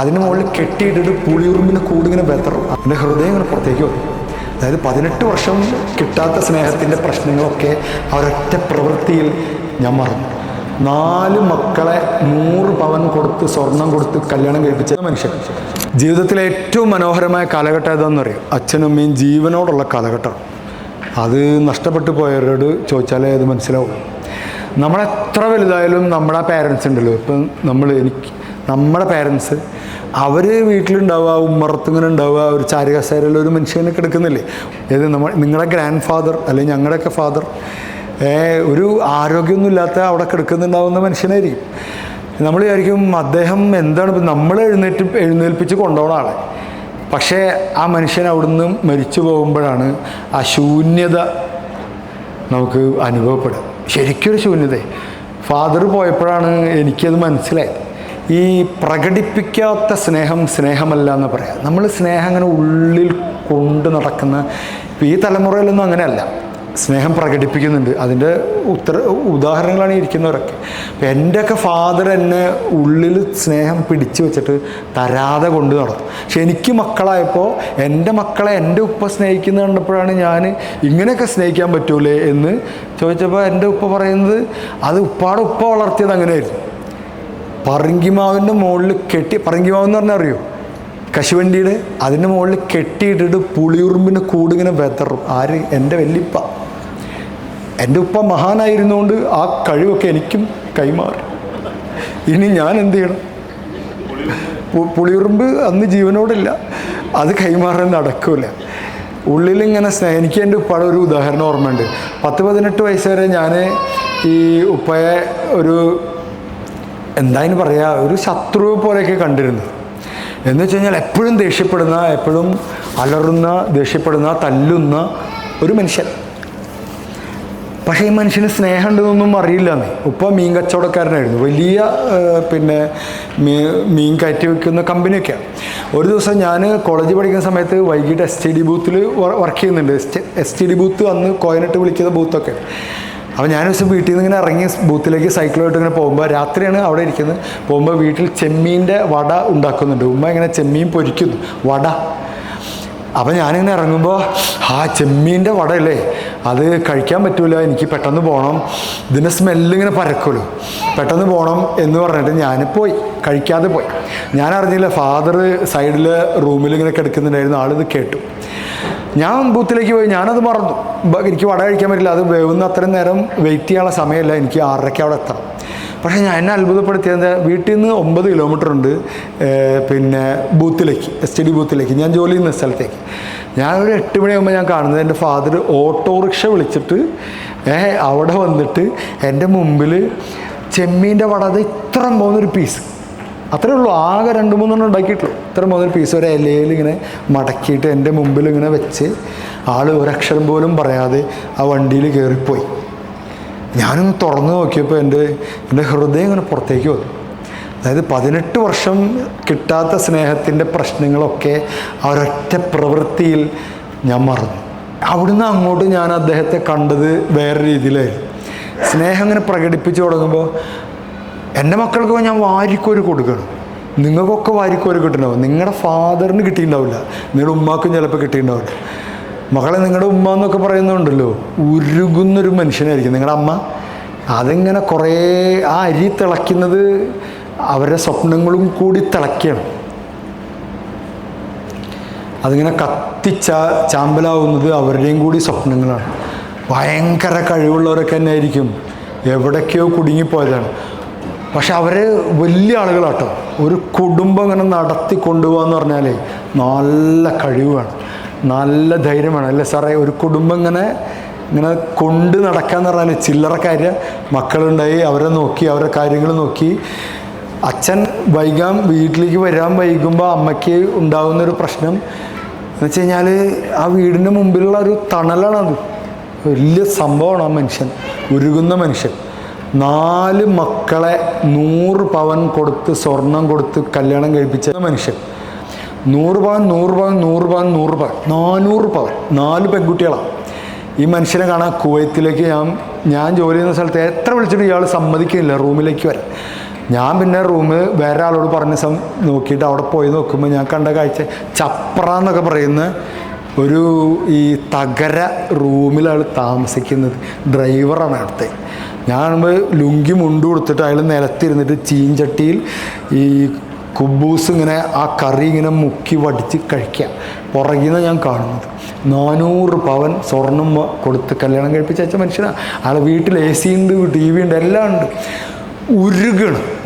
അതിന് മുകളിൽ കെട്ടിയിട്ടിട്ട് പുളിയുറുമ്പിന് കൂടിങ്ങനെ ബെത്തറും എൻ്റെ ഹൃദയം ഇങ്ങനെ പുറത്തേക്ക് വന്നു. അതായത് 18 വർഷം കിട്ടാത്ത സ്നേഹത്തിൻ്റെ പ്രശ്നങ്ങളൊക്കെ അവരൊറ്റ പ്രവൃത്തിയിൽ ഞാൻ മറന്നു. 4 മക്കളെ 100 പവൻ കൊടുത്ത് സ്വർണം കൊടുത്ത് കല്യാണം കഴിപ്പിച്ച മനുഷ്യൻ. ജീവിതത്തിലെ ഏറ്റവും മനോഹരമായ കാലഘട്ടം ഏതാണെന്നറിയാം? അച്ഛനും അമ്മയും ജീവനോടുള്ള കാലഘട്ടം. അത് നഷ്ടപ്പെട്ടു പോയവരോട് ചോദിച്ചാലേ അത് മനസ്സിലാവും. നമ്മളെത്ര വലുതായാലും നമ്മുടെ പാരൻസ് ഉണ്ടല്ലോ, ഇപ്പം നമ്മുടെ പാരൻസ് അവർ വീട്ടിലുണ്ടാവുക, ഉമ്മറത്തിങ്ങനെ ഉണ്ടാവുക, ഒരു ചാരുകസേരയിൽ ഒരു മനുഷ്യനെ കിടക്കുന്നില്ലേ? ഏത് നിങ്ങളുടെ ഗ്രാൻഡ് ഫാദർ അല്ലെങ്കിൽ ഞങ്ങളുടെയൊക്കെ ഫാദർ ഒരു ആരോഗ്യമൊന്നും ഇല്ലാത്ത അവിടെ കിടക്കുന്നുണ്ടാവുന്ന മനുഷ്യനായിരിക്കും. നമ്മൾ വിചാരിക്കും അദ്ദേഹം എന്താണ് നമ്മൾ എഴുന്നേൽപ്പിച്ച് കൊണ്ടുപോകുന്ന ആളെ. പക്ഷേ ആ മനുഷ്യൻ അവിടുന്ന് മരിച്ചു പോകുമ്പോഴാണ് ആ ശൂന്യത നമുക്ക് അനുഭവപ്പെടുക. ശരിക്കൊരു ശൂന്യത. ഫാദർ പോയപ്പോഴാണ് എനിക്കത് മനസ്സിലായത്. ഈ പ്രകടിപ്പിക്കാത്ത സ്നേഹം സ്നേഹമല്ല എന്ന് പറയാം. നമ്മൾ സ്നേഹം അങ്ങനെ ഉള്ളിൽ കൊണ്ട് നടക്കുന്ന ഈ തലമുറയിലൊന്നും അങ്ങനെയല്ല. സ്നേഹം പ്രകടിപ്പിക്കുന്നുണ്ട്. അതിൻ്റെ ഉദാഹരണങ്ങളാണ് ഇരിക്കുന്നവരൊക്കെ. അപ്പം എൻ്റെയൊക്കെ ഫാദർ എന്നെ ഉള്ളിൽ സ്നേഹം പിടിച്ചു വെച്ചിട്ട് തരാതെ കൊണ്ട് നടത്തും. പക്ഷെ എനിക്ക് മക്കളായപ്പോൾ എൻ്റെ മക്കളെ എൻ്റെ ഉപ്പ സ്നേഹിക്കുന്ന കണ്ടപ്പോഴാണ് ഞാൻ ഇങ്ങനെയൊക്കെ സ്നേഹിക്കാൻ പറ്റൂലേ എന്ന് ചോദിച്ചപ്പോൾ എൻ്റെ ഉപ്പ പറയുന്നത് അത് ഉപ്പ വളർത്തിയത് അങ്ങനെയായിരുന്നു. പറങ്കിമാവിൻ്റെ മുകളിൽ പറങ്കിമാവെന്ന് പറഞ്ഞാൽ അറിയോ? കശുവണ്ടിയുടെ അതിൻ്റെ മുകളിൽ കെട്ടിയിട്ടിട്ട് പുളിയുറുമ്പിന് കൂടിങ്ങനെ ബെത്തറും. ആര്? എൻ്റെ വല്യപ്പ. എൻ്റെ ഉപ്പ മഹാനായിരുന്നുകൊണ്ട് ആ കഴിവൊക്കെ എനിക്കും കൈമാറി. ഇനി ഞാൻ എന്ത് ചെയ്യണം? പുളിയുറുമ്പ് അന്ന് ജീവനോടില്ല, അത് കൈമാറാൻ നടക്കില്ല. ഉള്ളിലിങ്ങനെ എനിക്ക് എൻ്റെ ഉപ്പയുടെ ഒരു ഉദാഹരണം ഓർമ്മയുണ്ട്. 10-18 വയസ്സ് വരെ ഞാൻ ഈ ഉപ്പയെ ഒരു എന്തായാലും പറയുക, ഒരു ശത്രു പോലെയൊക്കെ കണ്ടിരുന്നത്. എന്ന് വെച്ച് കഴിഞ്ഞാൽ എപ്പോഴും ദേഷ്യപ്പെടുന്ന, എപ്പോഴും അലറുന്ന, ദേഷ്യപ്പെടുന്ന, തല്ലുന്ന ഒരു മനുഷ്യൻ. പക്ഷേ ഈ മനുഷ്യന് സ്നേഹം ഉണ്ടെന്നൊന്നും അറിയില്ലെന്നേ. ഉപ്പ മീൻ കച്ചവടക്കാരനായിരുന്നു. വലിയ മീൻ കയറ്റി വയ്ക്കുന്ന കമ്പനിയൊക്കെയാണ്. ഒരു ദിവസം ഞാൻ കോളേജിൽ പഠിക്കുന്ന സമയത്ത് വൈകിട്ട് STD ബൂത്തിൽ വർക്ക് ചെയ്യുന്നുണ്ട്. STD ബൂത്ത് അന്ന് കോയനിട്ട് വിളിക്കുന്ന ബൂത്തൊക്കെ. അപ്പോൾ ഞാൻ ദിവസം വീട്ടിൽ നിന്ന് ഇങ്ങനെ ഇറങ്ങി ബൂത്തിലേക്ക് സൈക്കിളായിട്ട് ഇങ്ങനെ പോകുമ്പോൾ, രാത്രിയാണ് അവിടെ ഇരിക്കുന്നത്, പോകുമ്പോൾ വീട്ടിൽ ചെമ്മീൻ്റെ വട ഉണ്ടാക്കുന്നുണ്ട്. ഉമ്മ ഇങ്ങനെ ചെമ്മീൻ പൊരിക്കുന്നു, വട. അപ്പോൾ ഞാനിങ്ങനെ ഇറങ്ങുമ്പോൾ ചെമ്മീൻ്റെ വടയല്ലേ, അത് കഴിക്കാൻ പറ്റൂല, എനിക്ക് പെട്ടെന്ന് പോകണം, ഇതിൻ്റെ സ്മെല്ലിങ്ങനെ പരക്കുമല്ലോ, പെട്ടെന്ന് പോകണം എന്ന് പറഞ്ഞിട്ട് ഞാൻ കഴിക്കാതെ പോയി. ഞാൻ അറിഞ്ഞില്ല, ഫാദർ സൈഡിൽ റൂമിൽ ഇങ്ങനെ കിടക്കുന്നുണ്ടായിരുന്നു. ആളിത് കേട്ടു. ഞാൻ ബൂത്തിലേക്ക് പോയി, ഞാനത് മറന്നു. എനിക്ക് വട കഴിക്കാൻ പറ്റില്ല, അത് വേവുന്ന അത്രയും നേരം വെയിറ്റ് ചെയ്യാനുള്ള സമയമല്ല, എനിക്ക് 6:30 അവിടെ എത്തണം. പക്ഷേ എന്നെ അത്ഭുതപ്പെടുത്തിയത്, വീട്ടിൽ നിന്ന് 9 കിലോമീറ്റർ ഉണ്ട് ബൂത്തിലേക്ക്, STD ബൂത്തിലേക്ക്, ഞാൻ ജോലി ചെയ്യുന്ന സ്ഥലത്തേക്ക്. ഞാൻ ഒരു 8 മണിയാകുമ്പോൾ ഞാൻ കാണുന്നത് എൻ്റെ ഫാദർ ഓട്ടോറിക്ഷ വിളിച്ചിട്ട് അവിടെ വന്നിട്ട് എൻ്റെ മുമ്പിൽ ചെമ്മീൻ്റെ വട അത് ഇത്ര പോകുന്നൊരു പീസ്, അത്രേ ഉള്ളൂ, ആകെ 2-3 ഉണ്ടാക്കിയിട്ടുള്ളൂ. ഇത്ര പോകുന്നൊരു പീസ് ഒരു ഇലയിൽ ഇങ്ങനെ മടക്കിയിട്ട് എൻ്റെ മുമ്പിൽ ഇങ്ങനെ വെച്ച് ആൾ ഒരക്ഷരം പോലും പറയാതെ ആ വണ്ടിയിൽ കയറിപ്പോയി. ഞാനൊന്ന് തുറന്നു നോക്കിയപ്പോൾ എൻ്റെ ഹൃദയം ഇങ്ങനെ പുറത്തേക്ക് വന്നു. അതായത് 18 വർഷം കിട്ടാത്ത സ്നേഹത്തിൻ്റെ പ്രശ്നങ്ങളൊക്കെ അവരൊറ്റ പ്രവൃത്തിയിൽ ഞാൻ മറന്നു. അവിടുന്ന് അങ്ങോട്ട് ഞാൻ അദ്ദേഹത്തെ കണ്ടത് വേറെ രീതിയിലായിരുന്നു. സ്നേഹം ഇങ്ങനെ പ്രകടിപ്പിച്ച് തുടങ്ങുമ്പോൾ എൻ്റെ മക്കൾക്ക് ഞാൻ വാരിക്കോരി കൊടുക്കണം. നിങ്ങൾക്കൊക്കെ വാരിക്കോരി കിട്ടണ്ടാവും. നിങ്ങളുടെ ഫാദറിന് കിട്ടിയിട്ടുണ്ടാവില്ല, നിങ്ങളുടെ ഉമ്മാക്കും ചിലപ്പോൾ കിട്ടിയിട്ടുണ്ടാവില്ല. മകളെ, നിങ്ങളുടെ ഉമ്മ എന്നൊക്കെ പറയുന്നുണ്ടല്ലോ, ഉരുകുന്നൊരു മനുഷ്യനായിരിക്കും നിങ്ങളുടെ അമ്മ. അതിങ്ങനെ കുറേ ആ അരി തിളയ്ക്കുന്നത് അവരുടെ സ്വപ്നങ്ങളും കൂടി തിളയ്ക്കണം. അതിങ്ങനെ ചാമ്പലാവുന്നത് അവരുടെയും കൂടി സ്വപ്നങ്ങളാണ്. ഭയങ്കര കഴിവുള്ളവരൊക്കെ തന്നെ ആയിരിക്കും, എവിടേക്കോ കുടുങ്ങിപ്പോയതാണ്. പക്ഷെ അവർ വലിയ ആളുകളാട്ടോ. ഒരു കുടുംബം ഇങ്ങനെ നടത്തി കൊണ്ടുപോകാന്ന് പറഞ്ഞാലേ നല്ല കഴിവാണ്, നല്ല ധൈര്യമാണ്. അല്ലേ സാറേ? ഒരു കുടുംബം ഇങ്ങനെ കൊണ്ട് നടക്കാന്ന് പറഞ്ഞാൽ ചില്ലറ കാര്യം. മക്കളുണ്ടായി, അവരെ നോക്കി, അവരുടെ കാര്യങ്ങൾ നോക്കി. അച്ഛൻ വീട്ടിലേക്ക് വരാൻ വൈകുമ്പോൾ അമ്മയ്ക്ക് ഉണ്ടാകുന്നൊരു പ്രശ്നം എന്ന് വെച്ച് കഴിഞ്ഞാൽ ആ വീടിൻ്റെ മുമ്പിലുള്ള ഒരു തണലാണത്. വലിയ സംഭവമാണ് ആ മനുഷ്യൻ, ഉരുകുന്ന മനുഷ്യൻ. 4 മക്കളെ 100 പവൻ കൊടുത്ത് സ്വർണം കൊടുത്ത് കല്യാണം കഴിപ്പിച്ച മനുഷ്യൻ. 100 പവൻ 400 പവൻ, 4 പെൺകുട്ടികളാണ്. ഈ മനുഷ്യനെ കാണാൻ കുവൈത്തിലേക്ക് ഞാൻ ജോലി ചെയ്യുന്ന സ്ഥലത്ത് എത്ര വിളിച്ചിട്ട് ഇയാൾ സമ്മതിക്കുന്നില്ല റൂമിലേക്ക് വരാൻ. ഞാൻ പിന്നെ റൂമ് വേറെ ആളോട് പറഞ്ഞ നോക്കിയിട്ട് അവിടെ പോയി നോക്കുമ്പോൾ ഞാൻ കണ്ട കാഴ്ച ചപ്ര എന്നൊക്കെ പറയുന്ന ഒരു ഈ തകര റൂമിലാണ് താമസിക്കുന്നത്. ഡ്രൈവറാണ് അവിടുത്തെ. ഞാൻ കാണുമ്പോൾ ലുങ്കി മുണ്ട് കൊടുത്തിട്ട് അയാൾ നിലത്തിരുന്നിട്ട് ചീഞ്ചട്ടിയിൽ ഈ കുബൂസ് ഇങ്ങനെ ആ കറി ഇങ്ങനെ മുക്കി വടിച്ച് കഴിക്കുക. പുറകിൽ നിന്ന് ഞാൻ കാണുന്നത് 400 പവൻ സ്വർണം കൊടുത്ത് കല്യാണം കഴിപ്പിച്ച മനുഷ്യനാണ്. ആളെ വീട്ടിൽ AC ഉണ്ട്, TV ഉണ്ട്, എല്ലാം ഉണ്ട്. ഉരുകണം.